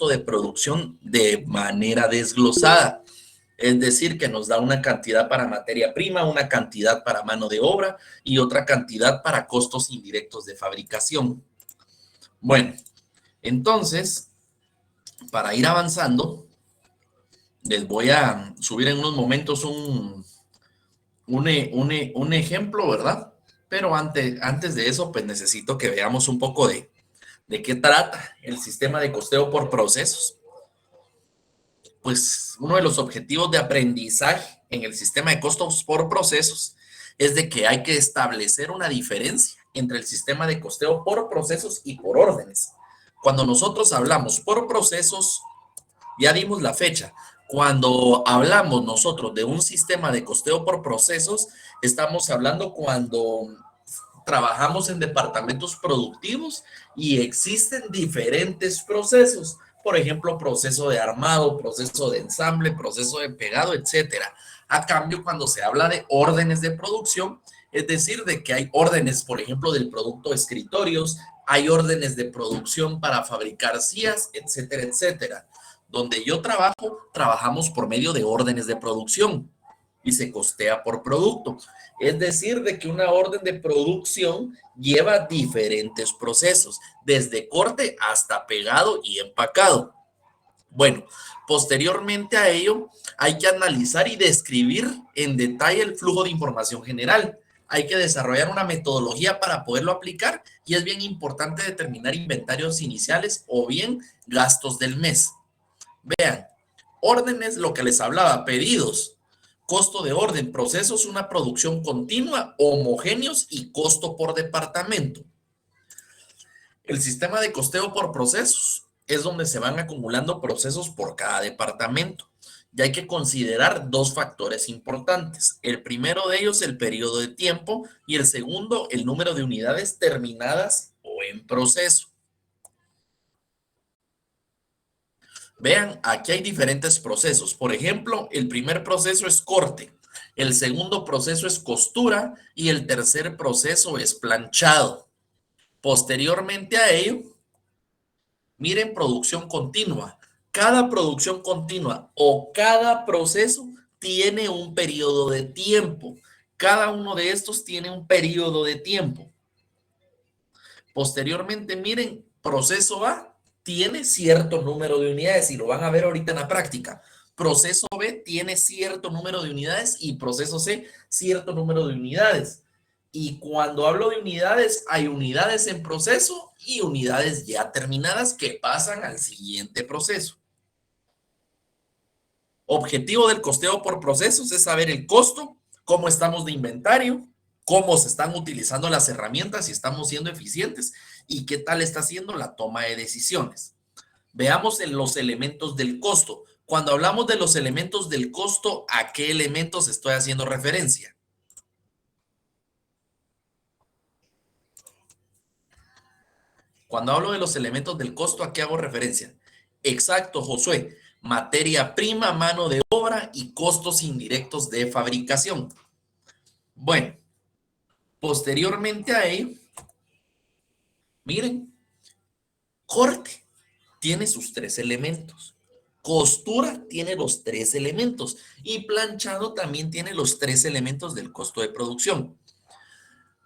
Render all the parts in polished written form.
costo de producción de manera desglosada. Es decir, que nos da una cantidad para materia prima, una cantidad para mano de obra y otra cantidad para costos indirectos de fabricación. Bueno, entonces, para ir avanzando, les voy a subir en unos momentos un ejemplo, ¿verdad? Pero antes de eso, pues necesito que veamos un poco de qué trata el sistema de costeo por procesos. Pues uno de los objetivos de aprendizaje en el sistema de costos por procesos es de que hay que establecer una diferencia entre el sistema de costeo por procesos y por órdenes. Cuando nosotros hablamos por procesos, ya dimos la fecha. Cuando hablamos nosotros de un sistema de costeo por procesos, estamos hablando cuando trabajamos en departamentos productivos y existen diferentes procesos. Por ejemplo, proceso de armado, proceso de ensamble, proceso de pegado, etcétera. A cambio, cuando se habla de órdenes de producción, es decir, de que hay órdenes, por ejemplo, del producto escritorios, hay órdenes de producción para fabricar sillas, etcétera, etcétera. Donde yo trabajo, trabajamos por medio de órdenes de producción y se costea por producto. Es decir, de que una orden de producción lleva diferentes procesos, desde corte hasta pegado y empacado. Bueno, posteriormente a ello, hay que analizar y describir en detalle el flujo de información general. Hay que desarrollar una metodología para poderlo aplicar y es bien importante determinar inventarios iniciales o bien gastos del mes. Vean, órdenes, lo que les hablaba, pedidos, costo de orden, procesos, una producción continua, homogéneos y costo por departamento. El sistema de costeo por procesos es donde se van acumulando procesos por cada departamento. Y hay que considerar dos factores importantes. El primero de ellos, el periodo de tiempo, y el segundo, el número de unidades terminadas o en proceso. Vean, aquí hay diferentes procesos. Por ejemplo, el primer proceso es corte, el segundo proceso es costura y el tercer proceso es planchado. Posteriormente a ello, miren producción continua. Cada producción continua o cada proceso tiene un periodo de tiempo. Cada uno de estos tiene un periodo de tiempo. Posteriormente, miren, proceso A tiene cierto número de unidades y lo van a ver ahorita en la práctica. Proceso B tiene cierto número de unidades y proceso C cierto número de unidades. Y cuando hablo de unidades, hay unidades en proceso y unidades ya terminadas que pasan al siguiente proceso. Objetivo del costeo por procesos es saber el costo, cómo estamos de inventario, cómo se están utilizando las herramientas, si estamos siendo eficientes y qué tal está siendo la toma de decisiones. Veamos en los elementos del costo. Cuando hablamos de los elementos del costo, ¿a qué elementos estoy haciendo referencia? Cuando hablo de los elementos del costo, ¿a qué hago referencia? Exacto, Josué. Materia prima, mano de obra y costos indirectos de fabricación. Bueno, posteriormente a ello, miren, corte tiene sus tres elementos. Costura tiene los tres elementos y planchado también tiene los tres elementos del costo de producción.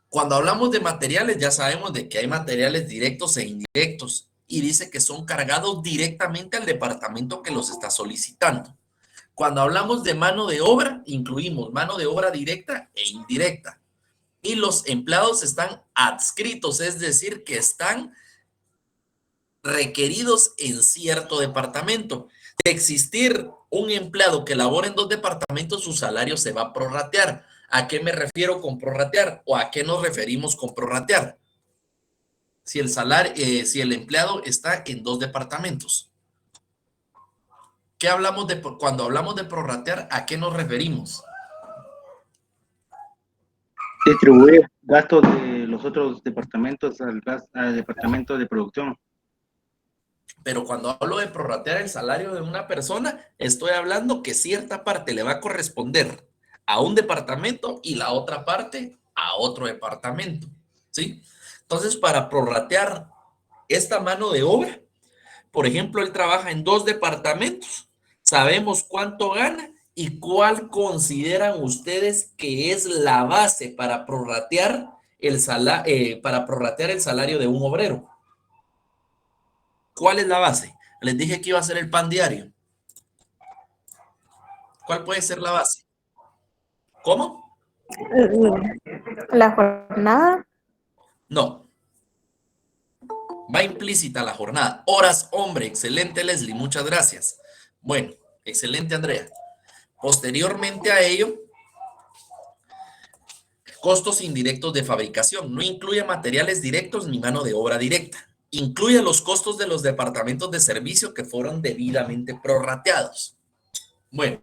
Cuando hablamos de materiales, ya sabemos de que hay materiales directos e indirectos y dice que son cargados directamente al departamento que los está solicitando. Cuando hablamos de mano de obra, incluimos mano de obra directa e indirecta. Y los empleados están adscritos, es decir, que están requeridos en cierto departamento. De existir un empleado que labora en dos departamentos, su salario se va a prorratear. ¿A qué me refiero con prorratear? ¿O a qué nos referimos con prorratear? Si el salario, si el empleado está en dos departamentos. ¿Qué hablamos de cuando hablamos de prorratear? ¿A qué nos referimos? Distribuir gastos de los otros departamentos al departamento de producción. Pero cuando hablo de prorratear el salario de una persona, estoy hablando que cierta parte le va a corresponder a un departamento y la otra parte a otro departamento, ¿sí? Entonces, para prorratear esta mano de obra, por ejemplo, él trabaja en 2 departamentos, sabemos cuánto gana y cuál consideran ustedes que es la base para prorratear el salario de un obrero. ¿Cuál es la base? Les dije que iba a ser el pan diario. ¿Cuál puede ser la base? ¿Cómo? La jornada. No. Va implícita la jornada. Horas, hombre. Excelente, Leslie. Muchas gracias. Bueno, excelente, Andrea. Posteriormente a ello, costos indirectos de fabricación. No incluye materiales directos ni mano de obra directa. Incluye los costos de los departamentos de servicio que fueron debidamente prorrateados. Bueno,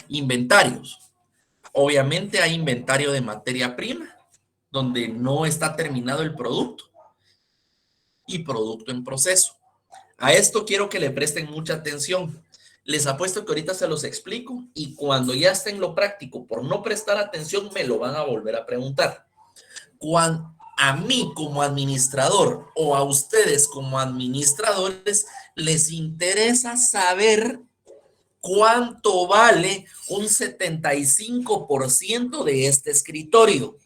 inventarios. Obviamente hay inventario de materia prima, donde no está terminado el producto, y producto en proceso. A esto quiero que le presten mucha atención. Les apuesto que ahorita se los explico y cuando ya esté en lo práctico, por no prestar atención, me lo van a volver a preguntar. Cuando a mí como administrador o a ustedes como administradores les interesa saber cuánto vale un 75% de este escritorio.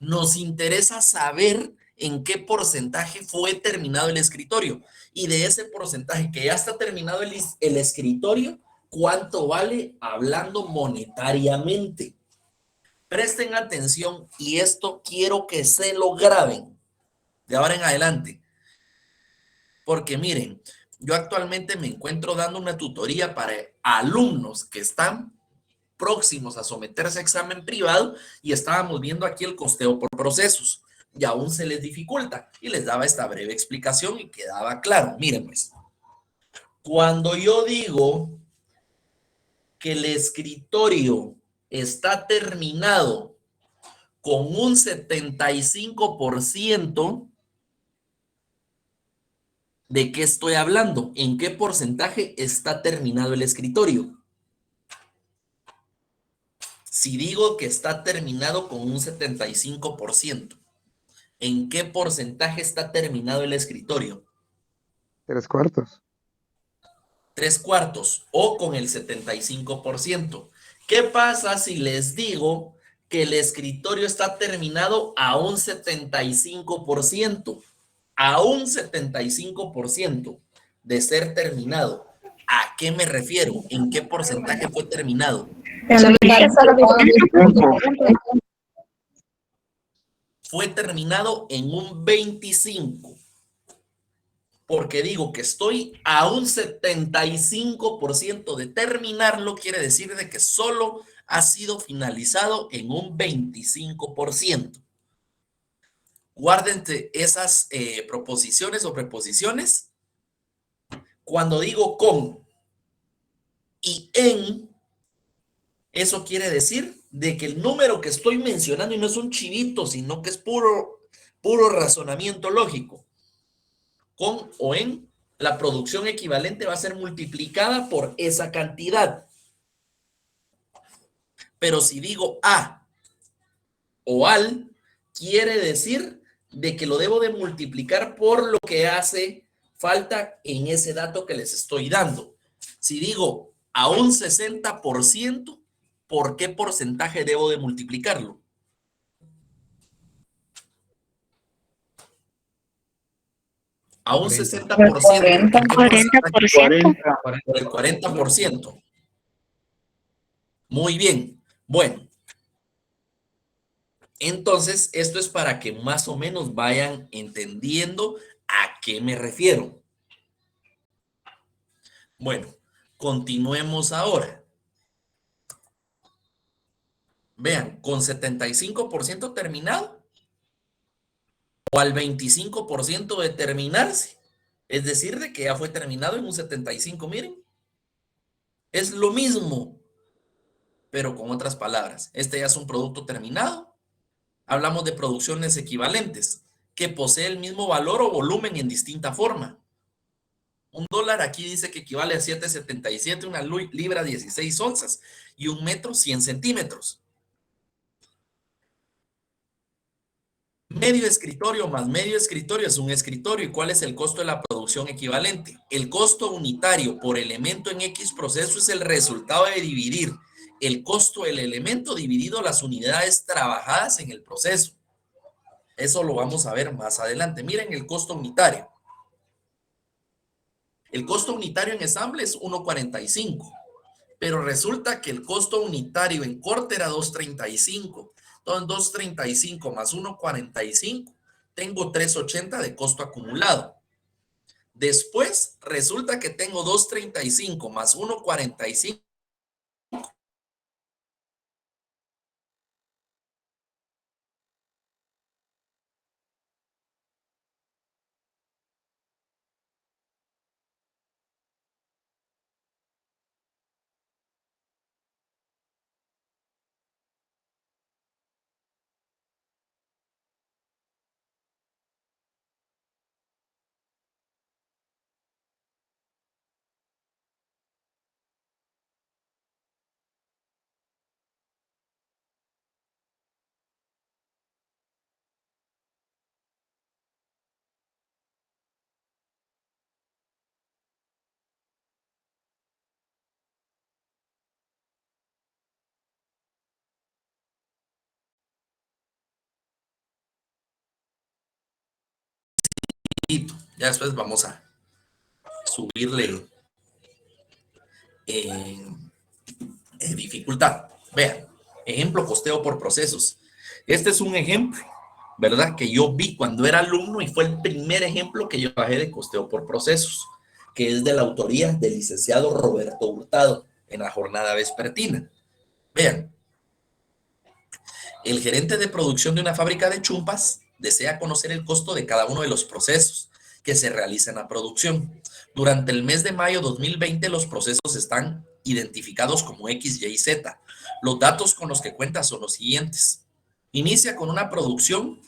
Nos interesa saber en qué porcentaje fue terminado el escritorio. Y de ese porcentaje que ya está terminado el escritorio, ¿cuánto vale hablando monetariamente? Presten atención y esto quiero que se lo graben de ahora en adelante. Porque miren, yo actualmente me encuentro dando una tutoría para alumnos que están próximos a someterse a examen privado y estábamos viendo aquí el costeo por procesos y aún se les dificulta y les daba esta breve explicación y quedaba claro. Miren pues, cuando yo digo que el escritorio está terminado con un 75%, ¿de qué estoy hablando? ¿En qué porcentaje está terminado el escritorio? Si digo que está terminado con un 75%, ¿en qué porcentaje está terminado el escritorio? 3/4. 3/4 o con el 75%. ¿Qué pasa si les digo que el escritorio está terminado a un 75%? A un 75% de ser terminado. ¿A qué me refiero? ¿En qué porcentaje fue terminado? Fue terminado en un 25%. Porque digo que estoy a un 75% de terminarlo, quiere decir de que solo ha sido finalizado en un 25%. Guárdense esas proposiciones o preposiciones. Cuando digo con y en, eso quiere decir de que el número que estoy mencionando y no es un chivito, sino que es puro razonamiento lógico. Con o en, la producción equivalente va a ser multiplicada por esa cantidad. Pero si digo a o al, quiere decir de que lo debo de multiplicar por lo que hace falta en ese dato que les estoy dando. Si digo a un 60%, ¿por qué porcentaje debo de multiplicarlo? A un 60%. Por el 40%. Por el 40%. Muy bien. Bueno. Entonces, esto es para que más o menos vayan entendiendo a qué me refiero. Bueno, continuemos ahora. Vean, con 75% terminado o al 25% de terminarse. Es decir, de que ya fue terminado en un 75%, miren. Es lo mismo, pero con otras palabras. Este ya es un producto terminado. Hablamos de producciones equivalentes, que posee el mismo valor o volumen en distinta forma. $1 aquí dice que equivale a 7.77, una libra 16 onzas y 1 metro 100 centímetros. Medio escritorio más medio escritorio es un escritorio. ¿Y cuál es el costo de la producción equivalente? El costo unitario por elemento en X proceso es el resultado de dividir el costo del elemento dividido las unidades trabajadas en el proceso. Eso lo vamos a ver más adelante. Miren el costo unitario. El costo unitario en ensamble es 1.45, pero resulta que el costo unitario en corte era 2.35. Entonces, 2.35 más 1.45, tengo 3.80 de costo acumulado. Después, resulta que tengo 2.35 más 1.45. Ya después vamos a subirle dificultad. Vean, ejemplo, costeo por procesos. Este es un ejemplo, ¿verdad? Que yo vi cuando era alumno y fue el primer ejemplo que yo bajé de costeo por procesos, que es de la autoría del licenciado Roberto Hurtado en la jornada vespertina. Vean, el gerente de producción de una fábrica de chumpas desea conocer el costo de cada uno de los procesos que se realizan en la producción. Durante el mes de mayo 2020, los procesos están identificados como X, Y y Z. Los datos con los que cuenta son los siguientes. Inicia con una producción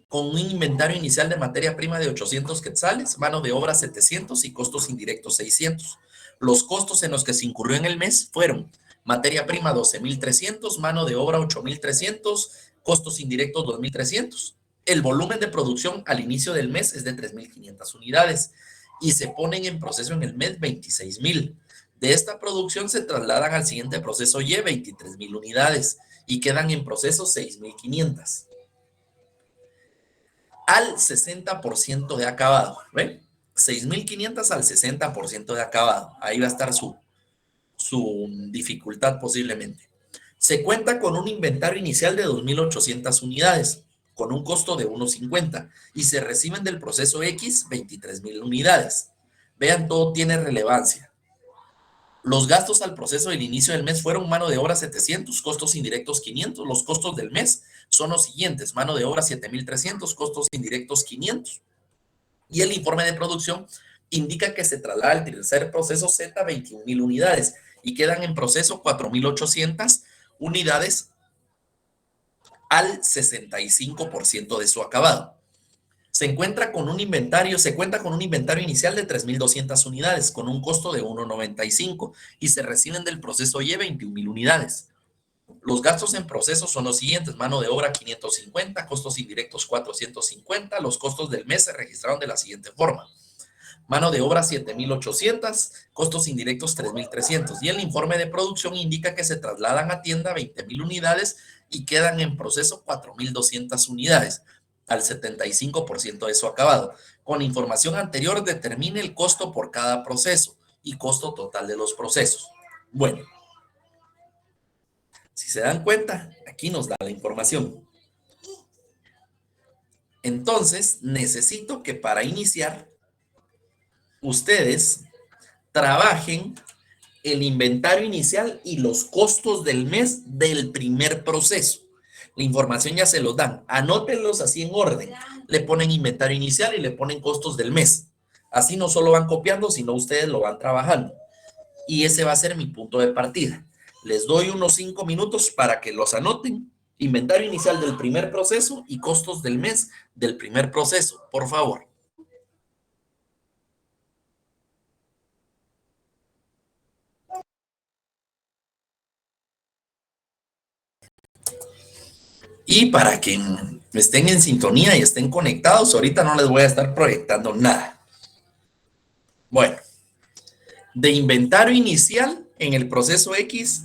con un inventario inicial de materia prima de 800 quetzales, mano de obra 700 y costos indirectos 600. Los costos en los que se incurrió en el mes fueron materia prima 12.300, mano de obra 8.300, costos indirectos 2.300. El volumen de producción al inicio del mes es de 3.500 unidades y se ponen en proceso en el mes 26.000. De esta producción se trasladan al siguiente proceso Y 23.000 unidades y quedan en proceso 6.500 al 60% de acabado. ¿Ven? 6.500 al 60% de acabado. Ahí va a estar su dificultad posiblemente. Se cuenta con un inventario inicial de 2.800 unidades, con un costo de 1.50 y se reciben del proceso X 23.000 unidades. Vean, todo tiene relevancia. Los gastos al proceso del inicio del mes fueron mano de obra 700, costos indirectos 500. Los costos del mes son los siguientes: mano de obra 7.300, costos indirectos 500. Y el informe de producción indica que se traslada al tercer proceso Z 21.000 unidades y quedan en proceso 4.800 unidades al 65% de su acabado. Se cuenta con un inventario inicial de 3.200 unidades con un costo de 1.95 y se reciben del proceso Y 21.000 unidades. Los gastos en proceso son los siguientes: mano de obra 550, costos indirectos 450. Los costos del mes se registraron de la siguiente forma: mano de obra 7.800, costos indirectos 3.300. Y el informe de producción indica que se trasladan a tienda 20.000 unidades y quedan en proceso 4.200 unidades al 75% de su acabado. Con información anterior determine el costo por cada proceso y costo total de los procesos. Bueno, si se dan cuenta, aquí nos da la información. Entonces, necesito que para iniciar, ustedes trabajen el inventario inicial y los costos del mes del primer proceso. La información ya se los dan. Anótenlos así en orden. Le ponen inventario inicial y le ponen costos del mes. Así no solo van copiando, sino ustedes lo van trabajando. Y ese va a ser mi punto de partida. Les doy unos 5 minutos para que los anoten. Inventario inicial del primer proceso y costos del mes del primer proceso, por favor. Y para que estén en sintonía y estén conectados. Ahorita no les voy a estar proyectando nada. Bueno, de inventario inicial en el proceso X,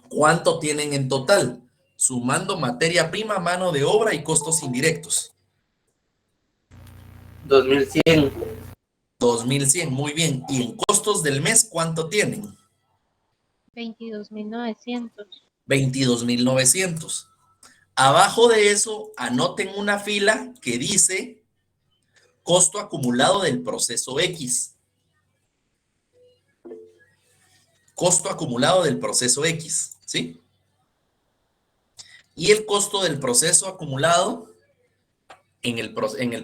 ¿cuánto tienen en total? Sumando materia prima, mano de obra y costos indirectos. 2100. 2100, muy bien. ¿Y en costos del mes cuánto tienen? 22.900. 22.900. Abajo de eso, anoten una fila que dice costo acumulado del proceso X. Costo acumulado del proceso X, ¿sí? Y el costo del proceso acumulado en el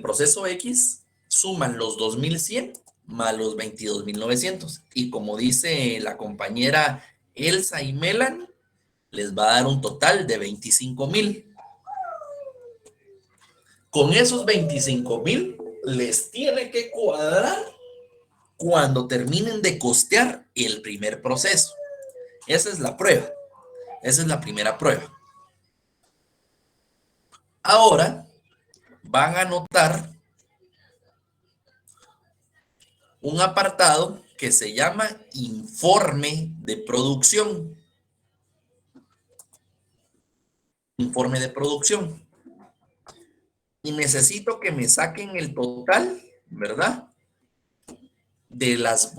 proceso X suman los 2100 más los 22.900. Y como dice la compañera Elsa y Melan, les va a dar un total de 25,000. Con esos 25,000 les tiene que cuadrar cuando terminen de costear el primer proceso. Esa es la prueba. Esa es la primera prueba. Ahora van a anotar un apartado que se llama informe de producción. Informe de producción. Y necesito que me saquen el total, ¿verdad? De las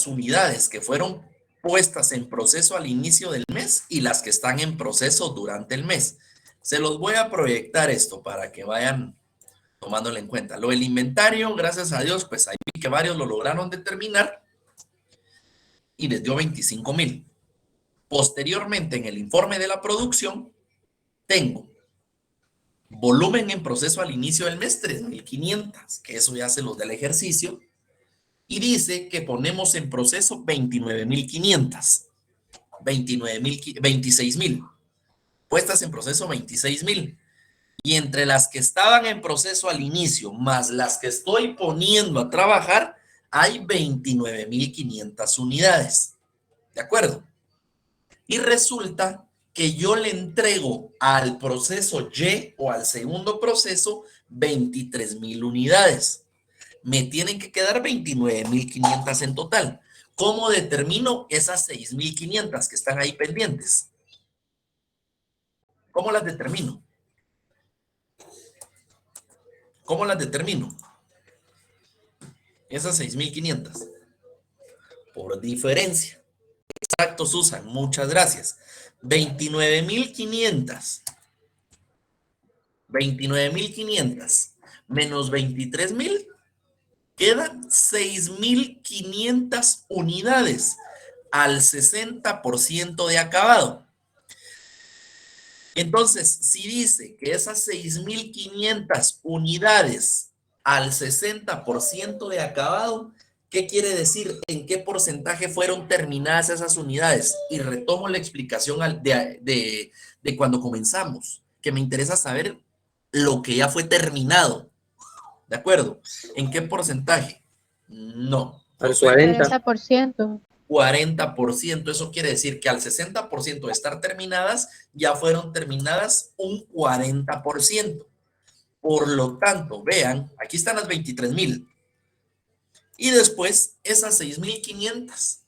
unidades que fueron puestas en proceso al inicio del mes y las que están en proceso durante el mes. Se los voy a proyectar esto para que vayan tomándolo en cuenta. Lo del inventario, gracias a Dios, pues ahí vi que varios lo lograron determinar y les dio 25,000. Posteriormente, en el informe de la producción, tengo volumen en proceso al inicio del mes, 3,500, que eso ya se los da el ejercicio. Y dice que ponemos en proceso 29,500. 26,000. Puestas en proceso 26,000. Y entre las que estaban en proceso al inicio, más las que estoy poniendo a trabajar, hay 29,500 unidades. ¿De acuerdo? Y resulta que yo le entrego al proceso Y o al segundo proceso 23,000 unidades. Me tienen que quedar 29,500 en total. ¿Cómo determino esas 6,500 que están ahí pendientes? ¿Cómo las determino? ¿Cómo las determino? Esas 6,500. Por diferencia. Exacto, Susan. Muchas gracias. 29,500. 29,500 menos 23,000. Quedan 6,500 unidades al 60% de acabado. Entonces, si dice que esas 6,500 unidades al 60% de acabado, ¿qué quiere decir? ¿En qué porcentaje fueron terminadas esas unidades? Y retomo la explicación de cuando comenzamos, que me interesa saber lo que ya fue terminado. ¿De acuerdo? ¿En qué porcentaje? No. Al 40. 40%. 40%. Eso quiere decir que al 60% de estar terminadas, ya fueron terminadas un 40%. Por lo tanto, vean, aquí están las 23,000. Y después esas 6,500.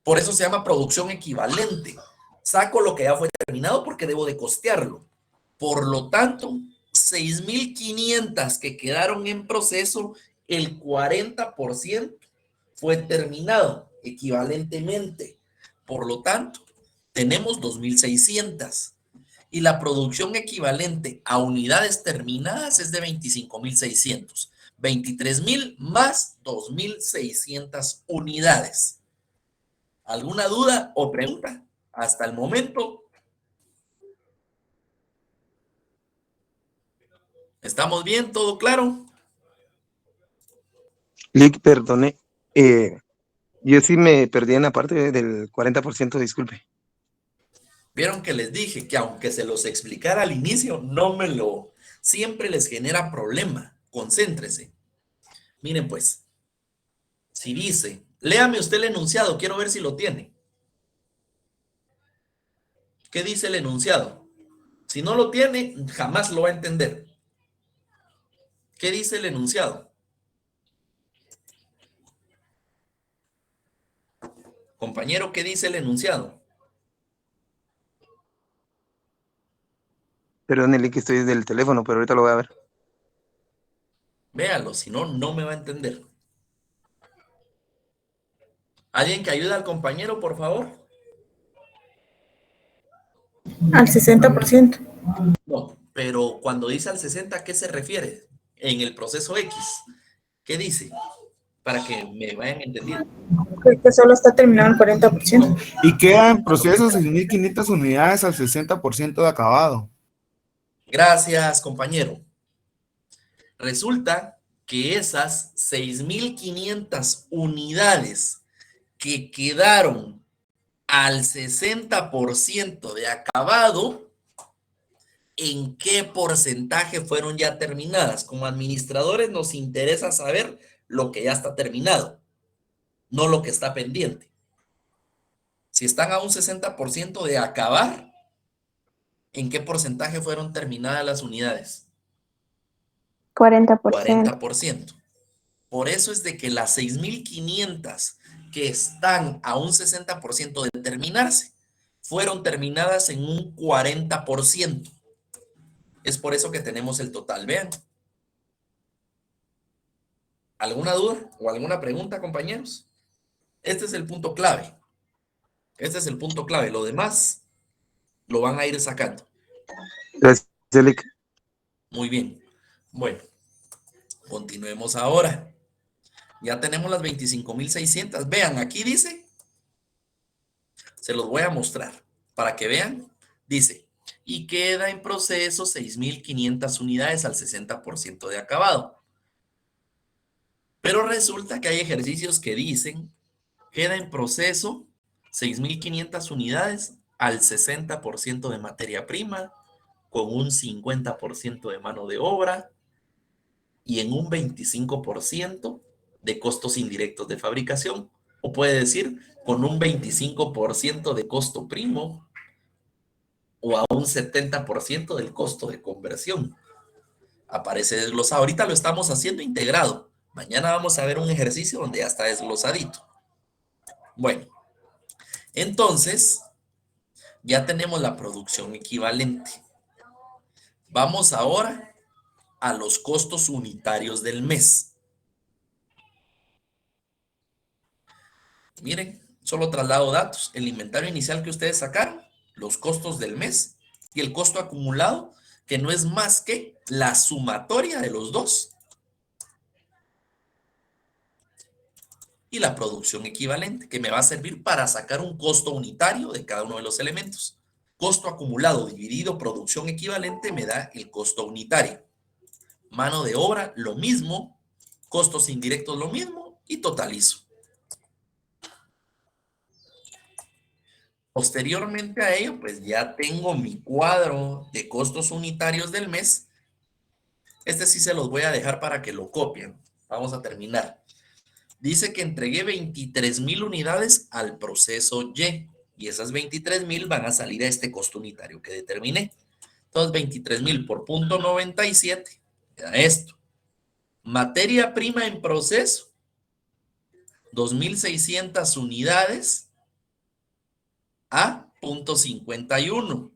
Por eso se llama producción equivalente. Saco lo que ya fue terminado porque debo de costearlo. Por lo tanto, 6,500 que quedaron en proceso, el 40% fue terminado equivalentemente. Por lo tanto, tenemos 2,600. Y la producción equivalente a unidades terminadas es de 25,600. 23,000 más 2,600 unidades. ¿Alguna duda o pregunta hasta el momento? ¿Estamos bien? ¿Todo claro? Lick, perdone. Yo sí me perdí en la parte del 40%, disculpe. Vieron que les dije que aunque se los explicara al inicio, siempre les genera problema. Concéntrese. Miren pues, si dice, léame usted el enunciado, quiero ver si lo tiene. ¿Qué dice el enunciado? Si no lo tiene, jamás lo va a entender. ¿Qué dice el enunciado? Compañero, ¿qué dice el enunciado? Perdón, el que estoy del teléfono, pero ahorita lo voy a ver. Véalo, si no, no me va a entender. ¿Alguien que ayude al compañero, por favor? Al 60%. No, pero cuando dice al 60, ¿a qué se refiere? En el proceso X, ¿qué dice? Para que me vayan entendiendo. Que solo está terminado el 40%. Y queda en proceso 6.500 unidades al 60% de acabado. Gracias, compañero. Resulta que esas 6.500 unidades que quedaron al 60% de acabado, ¿en qué porcentaje fueron ya terminadas? Como administradores nos interesa saber lo que ya está terminado, no lo que está pendiente. Si están a un 60% de acabar, ¿en qué porcentaje fueron terminadas las unidades? 40%. 40%. Por eso es de que las 6.500 que están a un 60% de terminarse, fueron terminadas en un 40%. Es por eso que tenemos el total. Vean. ¿Alguna duda o alguna pregunta, compañeros? Este es el punto clave. Este es el punto clave. Lo demás lo van a ir sacando. Gracias, Elic. Muy bien. Bueno, continuemos ahora. Ya tenemos las 25.600. Vean, aquí dice, se los voy a mostrar para que vean. Dice, y queda en proceso 6.500 unidades al 60% de acabado. Pero resulta que hay ejercicios que dicen, queda en proceso 6.500 unidades al 60% de materia prima, con un 50% de mano de obra y en un 25% de costos indirectos de fabricación. O puede decir, con un 25% de costo primo o a un 70% del costo de conversión. Aparece desglosado. Ahorita lo estamos haciendo integrado. Mañana vamos a ver un ejercicio donde ya está desglosadito. Bueno, entonces, ya tenemos la producción equivalente. Vamos ahora a los costos unitarios del mes. Miren, solo traslado datos. El inventario inicial que ustedes sacaron, los costos del mes y el costo acumulado, que no es más que la sumatoria de los dos. Y la producción equivalente, que me va a servir para sacar un costo unitario de cada uno de los elementos. Costo acumulado dividido producción equivalente me da el costo unitario. Mano de obra, lo mismo. Costos indirectos, lo mismo. Y totalizo. Posteriormente a ello, pues ya tengo mi cuadro de costos unitarios del mes. Este sí se los voy a dejar para que lo copien. Vamos a terminar. Dice que entregué 23,000 unidades al proceso Y. Y esas 23,000 van a salir a este costo unitario que determiné. Entonces, 23,000 por punto 97 da esto. Materia prima en proceso, 2,600 unidades a punto 51,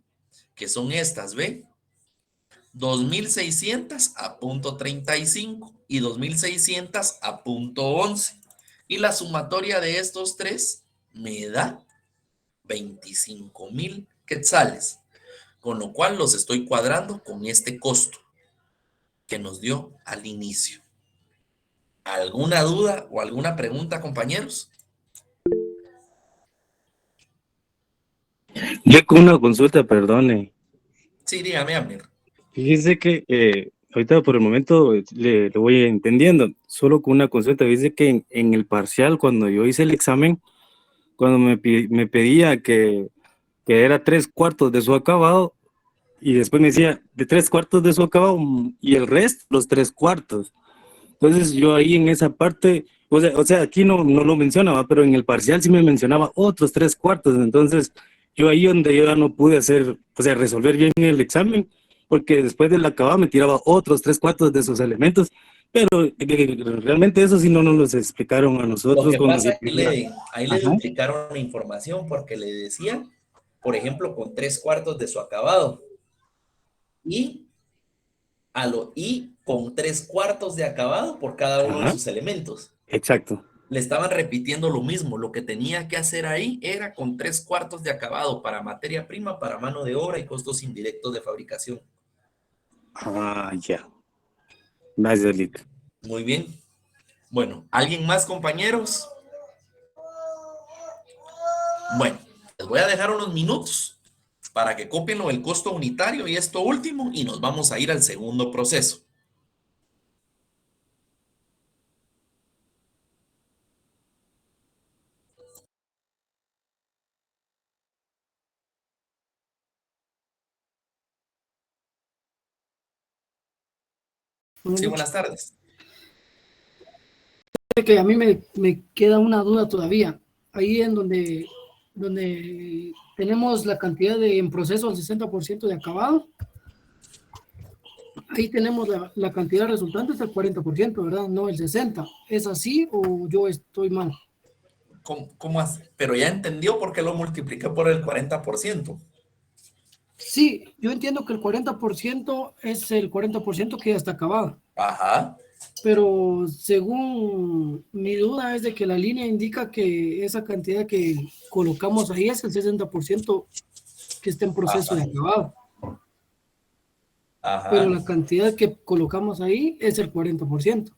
que son estas, ¿ve? 2,600 a punto 35 y 2,600 a punto 11. Y la sumatoria de estos tres me da 25,000 quetzales, con lo cual los estoy cuadrando con este costo que nos dio al inicio. ¿Alguna duda o alguna pregunta, compañeros? Yo con una consulta, perdone. Sí, dígame, Amir. Fíjese que ahorita por el momento le voy entendiendo, solo con una consulta. Dice que en el parcial, cuando yo hice el examen, cuando me pedía que era 3/4 de su acabado, y después me decía de 3/4 de su acabado y el resto, los 3/4. Entonces yo ahí en esa parte, o sea aquí no lo mencionaba, pero en el parcial sí me mencionaba otros 3/4. Entonces yo ahí donde yo ya no pude hacer, o sea, resolver bien el examen, porque después del acabado me tiraba otros 3/4 de esos elementos, pero realmente eso sí no nos los explicaron a Lo nosotros que cuando pasa, yo tenía. ahí le Ajá, duplicaron la información porque le decían, por ejemplo, con 3/4 de su acabado y, y con 3/4 de acabado por cada uno de ajá, sus elementos. exacto. Le estaban repitiendo lo mismo. Lo que tenía que hacer ahí era con 3/4 de acabado para materia prima, para mano de obra y costos indirectos de fabricación. Ah, ya. Gracias, Lick. Muy bien. Bueno, ¿alguien más, compañeros? Bueno, les voy a dejar unos minutos para que copien el costo unitario y esto último y nos vamos a ir al segundo proceso. Sí, buenas tardes. Que a mí me queda una duda todavía. Ahí en donde tenemos la cantidad de en proceso al 60% de acabado, ahí tenemos la cantidad resultante es el 40%, ¿verdad? No el 60%. ¿Es así o yo estoy mal? ¿Cómo hace? Pero ya entendió por qué lo multipliqué por el 40%. Sí, yo entiendo que el 40% es el 40% que ya está acabado. Ajá. Pero según mi duda es de que la línea indica que esa cantidad que colocamos ahí es el 60% que está en proceso de acabado. Ajá. Pero la cantidad que colocamos ahí es el 40%.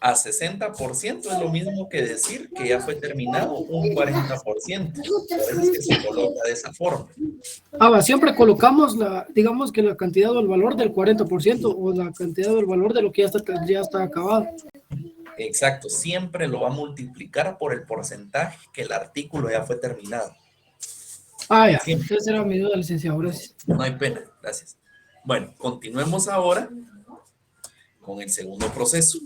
A 60% es lo mismo que decir que ya fue terminado un 40%. Por eso es que se coloca de esa forma. Siempre colocamos digamos que la cantidad o el valor del 40% o la cantidad o el valor de lo que ya está acabado. Exacto, siempre lo va a multiplicar por el porcentaje que el artículo ya fue terminado. Ya. Siempre. Esa era mi duda, licenciado. Gracias. No hay pena, gracias. Bueno, continuemos ahora con el segundo proceso.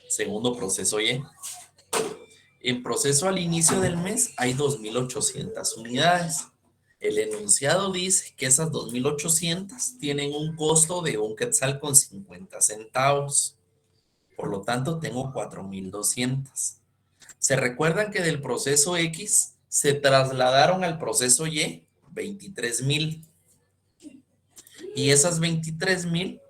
Segundo proceso Y. En proceso al inicio del mes hay 2.800 unidades. El enunciado dice que esas 2.800 tienen un costo de 1 quetzal con 50 centavos. Por lo tanto, tengo 4.200. ¿Se recuerdan que del proceso X se trasladaron al proceso Y 23.000? Y esas 23.000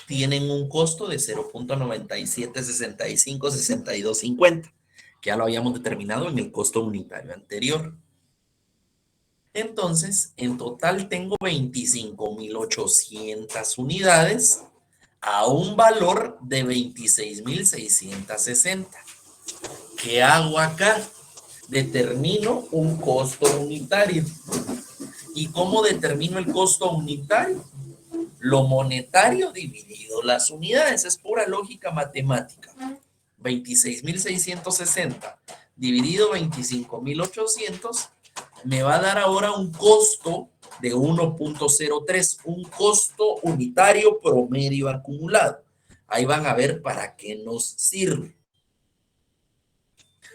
tienen un costo de 0.97656250, que ya lo habíamos determinado en el costo unitario anterior. Entonces, en total tengo 25.800 unidades a un valor de 26.660. ¿Qué hago acá? Determino un costo unitario. ¿Y cómo determino el costo unitario? Lo monetario dividido las unidades, es pura lógica matemática. 26.660 dividido 25.800 me va a dar ahora un costo de 1.03, un costo unitario promedio acumulado. Ahí van a ver para qué nos sirve.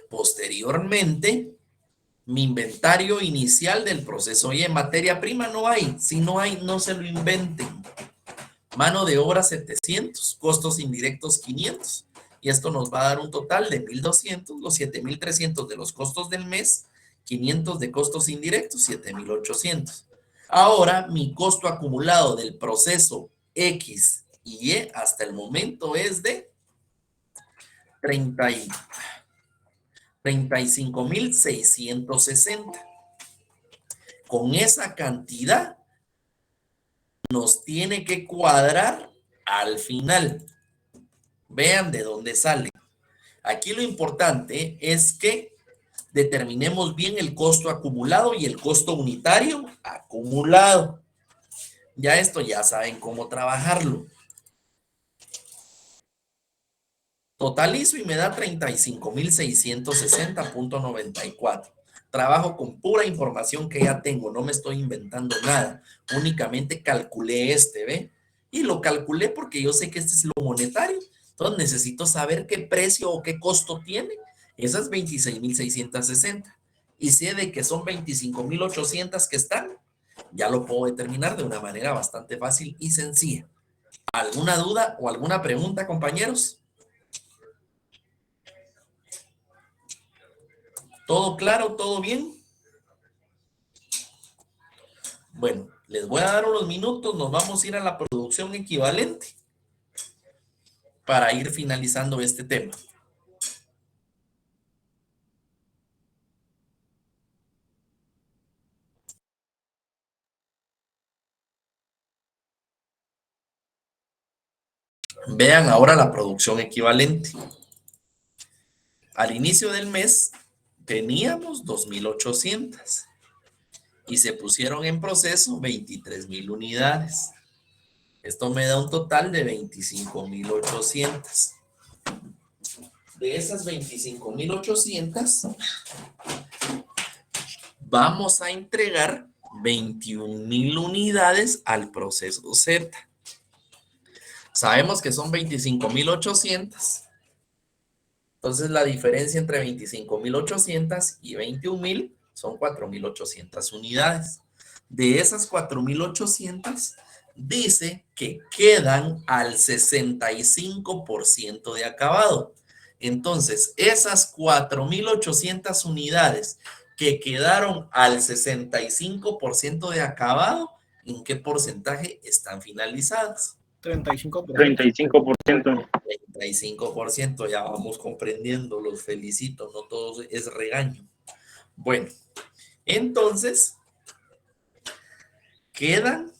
Posteriormente, mi inventario inicial del proceso Y en materia prima no hay. Si no hay, no se lo inventen. Mano de obra 700, costos indirectos 500. Y esto nos va a dar un total de 1.200, los 7.300 de los costos del mes, 500 de costos indirectos, 7.800. Ahora, mi costo acumulado del proceso X y Y hasta el momento es de 35.660. Con esa cantidad nos tiene que cuadrar al final. Vean de dónde sale. Aquí lo importante es que determinemos bien el costo acumulado y el costo unitario acumulado. Ya esto ya saben cómo trabajarlo. Totalizo y me da 35.660.94. Trabajo con pura información que ya tengo, no me estoy inventando nada. Únicamente calculé ¿ve? Y lo calculé porque yo sé que este es lo monetario. Entonces necesito saber qué precio o qué costo tiene esas 26.660. y sé de que son 25,800 que están, ya lo puedo determinar de una manera bastante fácil y sencilla. ¿Alguna duda o alguna pregunta, compañeros? ¿Todo claro? ¿Todo bien? Bueno, les voy a dar unos minutos, nos vamos a ir a la producción equivalente para ir finalizando este tema. Vean ahora la producción equivalente. Al inicio del mes teníamos 2,800 y se pusieron en proceso 23,000 unidades. Esto me da un total de 25,800. De esas 25,800 vamos a entregar 21,000 unidades al proceso Z. Sabemos que son 25,800. Entonces la diferencia entre 25,800 y 21,000 son 4,800 unidades. De esas 4,800 dice que quedan al 65% de acabado. Entonces esas 4,800 unidades que quedaron al 65% de acabado, ¿en qué porcentaje están finalizadas? 35%. 35%, ya vamos comprendiendo, los felicito, no todo es regaño. Bueno, entonces, quedan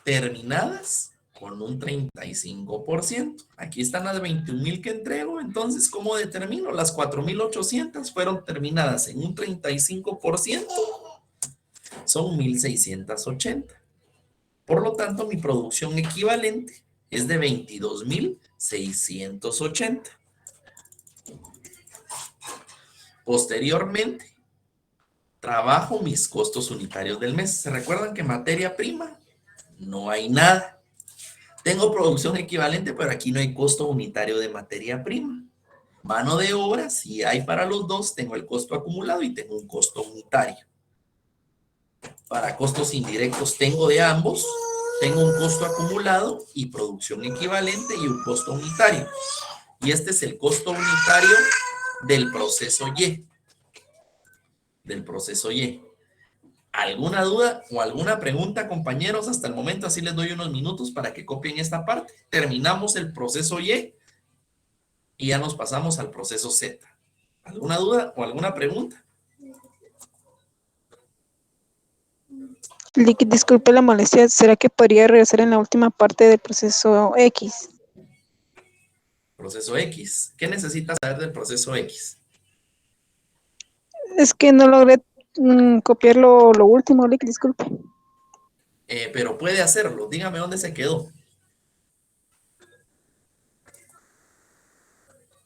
terminadas con un 35%. Aquí están las 21,000 que entrego, entonces, ¿cómo determino? Las 4,800 fueron terminadas en un 35%, son 1,680. Por lo tanto, mi producción equivalente es de 22,680. Posteriormente, trabajo mis costos unitarios del mes. ¿Se recuerdan que materia prima? No hay nada. Tengo producción equivalente, pero aquí no hay costo unitario de materia prima. Mano de obra, si hay para los dos, tengo el costo acumulado y tengo un costo unitario. Para costos indirectos tengo de ambos. Tengo un costo acumulado y producción equivalente y un costo unitario. Y este es el costo unitario del proceso Y. Del proceso Y. ¿Alguna duda o alguna pregunta, compañeros? Hasta el momento, así les doy unos minutos para que copien esta parte. Terminamos el proceso Y y ya nos pasamos al proceso Z. ¿Alguna duda o alguna pregunta? Disculpe la molestia, ¿será que podría regresar en la última parte del proceso X? Proceso X. ¿Qué necesitas saber del proceso X? Es que no logré copiar lo último, disculpe. Pero puede hacerlo. Dígame dónde se quedó.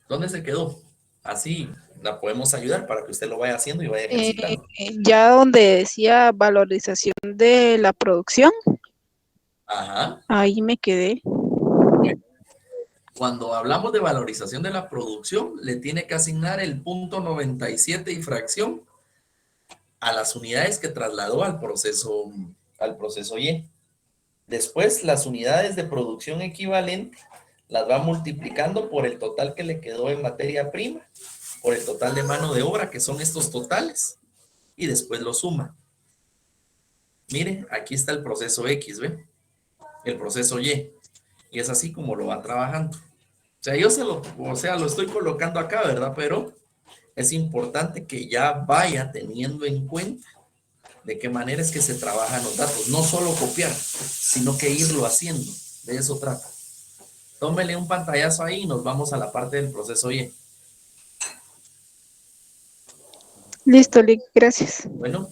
¿Dónde se quedó? Así la podemos ayudar para que usted lo vaya haciendo y vaya ejercitando. Ya donde decía valorización de la producción, Ajá. ahí me quedé. Cuando hablamos de valorización de la producción, le tiene que asignar el punto 97 y fracción a las unidades que trasladó al proceso Y. Después, las unidades de producción equivalente las va multiplicando por el total que le quedó en materia prima, por el total de mano de obra, que son estos totales, y después lo suma. Mire, aquí está el proceso X, ¿ve? El proceso Y. Y es así como lo va trabajando. O sea, yo lo estoy colocando acá, ¿verdad? Pero es importante que ya vaya teniendo en cuenta de qué manera es que se trabajan los datos. No solo copiar, sino que irlo haciendo. De eso trata. Tómele un pantallazo ahí y nos vamos a la parte del proceso Y. Listo, gracias. Bueno.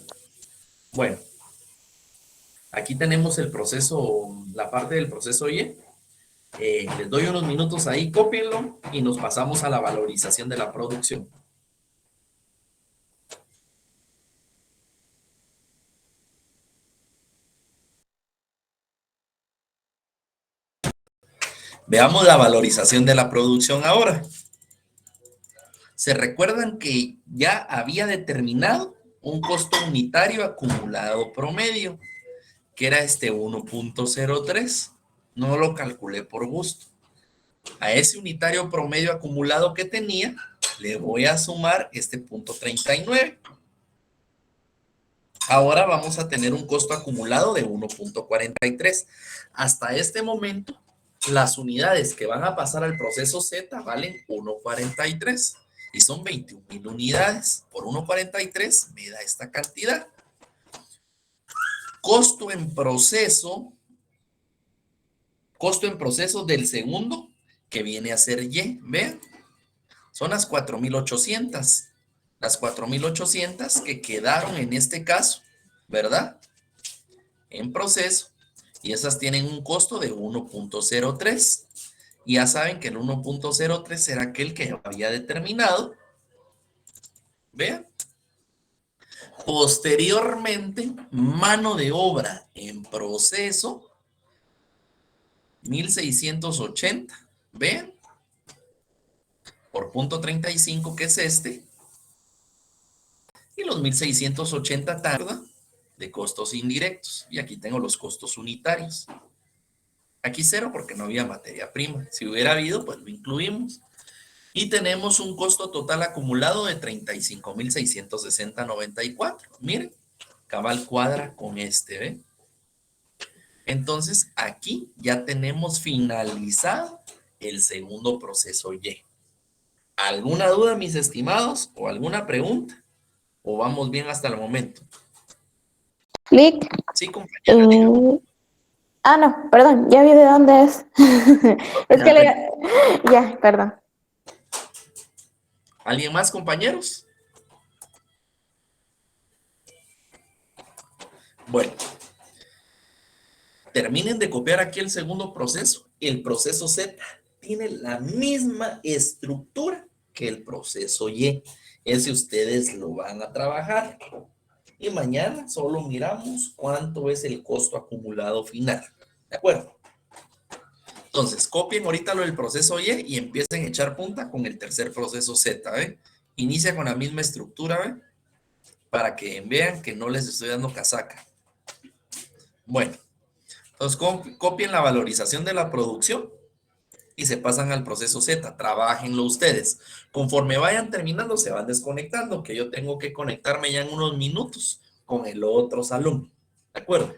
Aquí tenemos el proceso, la parte del proceso Y. Les doy unos minutos ahí, cópienlo y nos pasamos a la valorización de la producción. Veamos la valorización de la producción ahora. ¿Se recuerdan que ya había determinado un costo unitario acumulado promedio, que era este 1.03. No lo calculé por gusto. A ese unitario promedio acumulado que tenía, le voy a sumar este 0.39. Ahora vamos a tener un costo acumulado de 1.43. Hasta este momento, las unidades que van a pasar al proceso Z valen 1.43 y son 21,000 unidades. Por 1.43 me da esta cantidad. Costo en proceso del segundo, que viene a ser Y, vean, son las 4,800. Las 4,800 que quedaron en este caso, ¿verdad? En proceso. Y esas tienen un costo de 1.03. Y ya saben que el 1.03 será aquel que había determinado. Vean. Posteriormente, mano de obra en proceso, 1,680. Vean. Por 0.35, que es este. Y los 1,680 tarda de costos indirectos. Y aquí tengo los costos unitarios. Aquí 0 porque no había materia prima. Si hubiera habido, pues lo incluimos. Y tenemos un costo total acumulado de 35,660.94. Miren, cabal cuadra con este, ¿ve? Entonces, aquí ya tenemos finalizado el segundo proceso Y. ¿Alguna duda, mis estimados? ¿O alguna pregunta? ¿O vamos bien hasta el momento? Clic. Sí, compañera. No, perdón, ya vi de dónde es. Es que ya, perdón. ¿Alguien más, compañeros? Bueno, terminen de copiar aquí el segundo proceso. El proceso Z tiene la misma estructura que el proceso Y. Ese ustedes lo van a trabajar. Y mañana solo miramos cuánto es el costo acumulado final. ¿De acuerdo? Entonces, copien ahorita lo del proceso Y y empiecen a echar punta con el tercer proceso Z, ¿ve? Inicia con la misma estructura, ¿ve? Para que vean que no les estoy dando casaca. Bueno, entonces copien la valorización de la producción y se pasan al proceso Z. Trabájenlo ustedes. Conforme vayan terminando, se van desconectando, que yo tengo que conectarme ya en unos minutos con el otro salón. ¿De acuerdo?